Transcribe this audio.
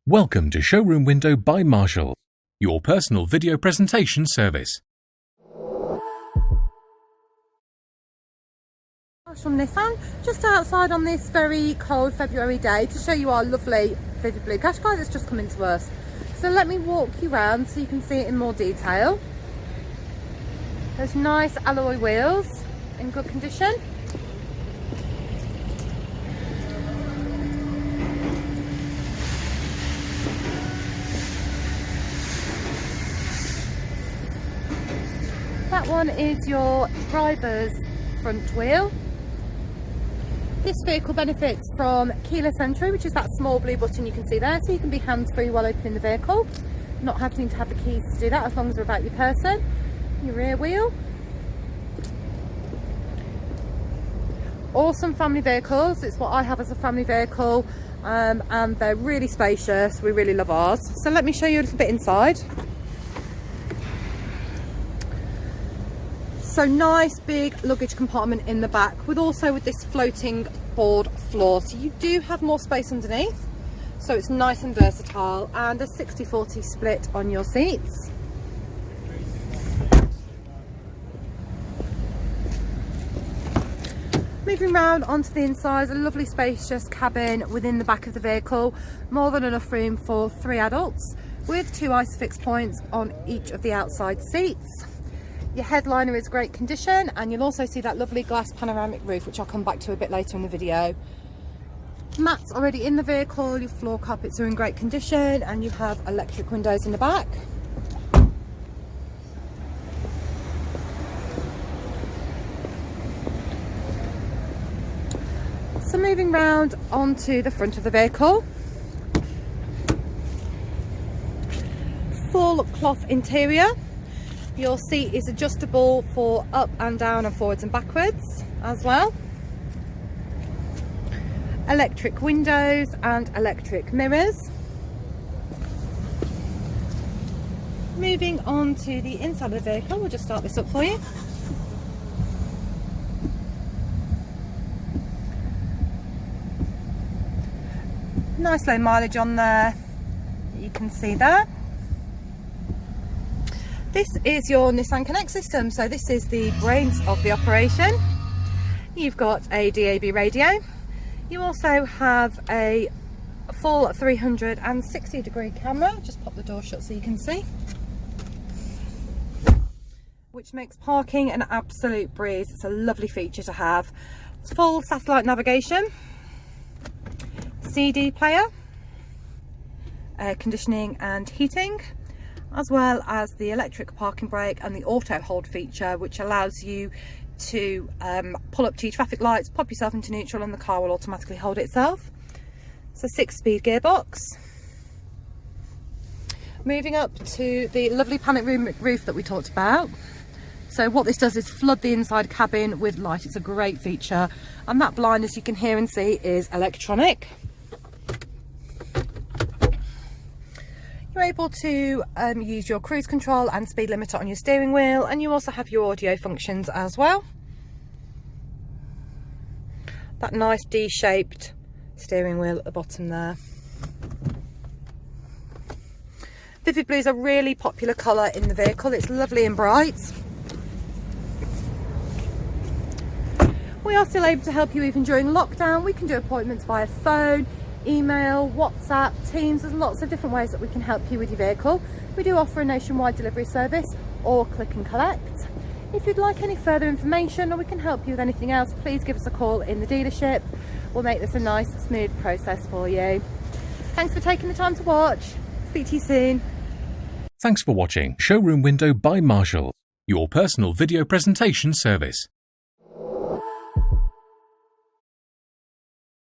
Welcome to Showroom Window by Marshall, your personal video presentation service. Marshall Nissan, just outside on this very cold February day to show you our lovely vivid blue Qashqai that's just come into us. So let me walk you around so you can see it in more detail. Those nice alloy wheels in good condition. That one is your driver's front wheel. This vehicle benefits from keyless entry, which is that small blue button you can see there, so you can be hands-free while opening the vehicle, not having to have the keys to do that as long as they're about your person. Your rear wheel. Awesome family vehicles. It's what I have as a family vehicle, and they're really spacious. We really love ours. So let me show you a little bit inside. So nice big luggage compartment in the back with this floating board floor, so you do have more space underneath, so it's nice and versatile, and a 60-40 split on your seats. Moving round onto the inside, a lovely spacious cabin within the back of the vehicle, more than enough room for 3 adults with 2 ISOFIX points on each of the outside seats. Your headliner is great condition, and you'll also see that lovely glass panoramic roof, which I'll come back to a bit later in the video. Mats already in the vehicle, your floor carpets are in great condition, and you have electric windows in the back. So moving round onto the front of the vehicle. Full cloth interior. Your seat is adjustable for up and down and forwards and backwards as well. Electric windows and electric mirrors. Moving on to the inside of the vehicle, we'll just start this up for you. Nice low mileage on there, you can see there. This is your Nissan Connect system, so this is the brains of the operation. You've got a DAB radio. You also have a full 360-degree camera. Just pop the door shut so you can see. Which makes parking an absolute breeze. It's a lovely feature to have. It's full satellite navigation, CD player, air conditioning and heating, as well as the electric parking brake and the auto hold feature, which allows you to pull up to your traffic lights, pop yourself into neutral, and the car will automatically hold itself. It's a 6-speed gearbox. Moving up to the lovely panic roof that we talked about. So what this does is flood the inside cabin with light. It's a great feature, and that blind, as you can hear and see, is electronic. You're able to use your cruise control and speed limiter on your steering wheel, and you also have your audio functions as well. That nice D-shaped steering wheel at the bottom there. Vivid blue is a really popular colour in the vehicle. It's lovely and bright. We are still able to help you even during lockdown. We can do appointments via phone, email, WhatsApp, Teams. There's lots of different ways that we can help you with your vehicle. We do offer a nationwide delivery service or click and collect. If you'd like any further information, or we can help you with anything else, please give us a call in the dealership. We'll make this a nice, smooth process for you. Thanks for taking the time to watch. Speak to you soon. Thanks for watching Showroom Window by Marshall, your personal video presentation service.